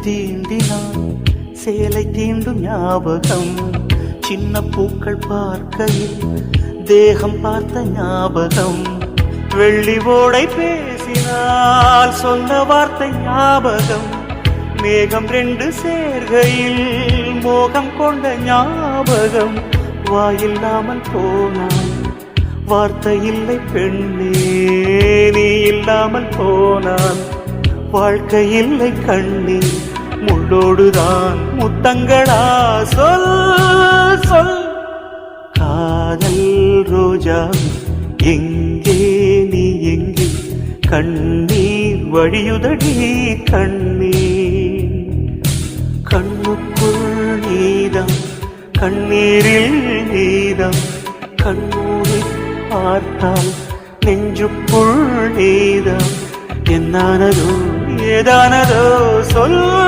தீண்டினான் சேலை தீண்டும் ஞாபகம். சின்ன பூக்கள் பார்க்கையில் தேகம் பார்த்த ஞாபகம். வெள்ளி ஓடை பேசினால் சொன்ன வார்த்தை ஞாபகம். மேகம் ரெண்டு சேர்கையில் மோகம் கொண்ட ஞாபகம். வாயில்லாமல் போனான் வார்த்தை இல்லை பெண்ணே, நீ இல்லாமல் போனான் வாழ்க்கை இல்லை கண்ணே. முள்ளோடுதான் முத்தங்களா சொல் சொல். காதல் ரோஜா எங்கே நீ எங்கே, கண்ணீர் வழியுதடி கண்ணீர். கண்ணுக்குள் நீதம் கண்ணீரில் நீதம். கண்ணூரை பார்த்தால் நெஞ்சுக்குள் நீதம். என்னானதோ ஏதானதோ சொல்.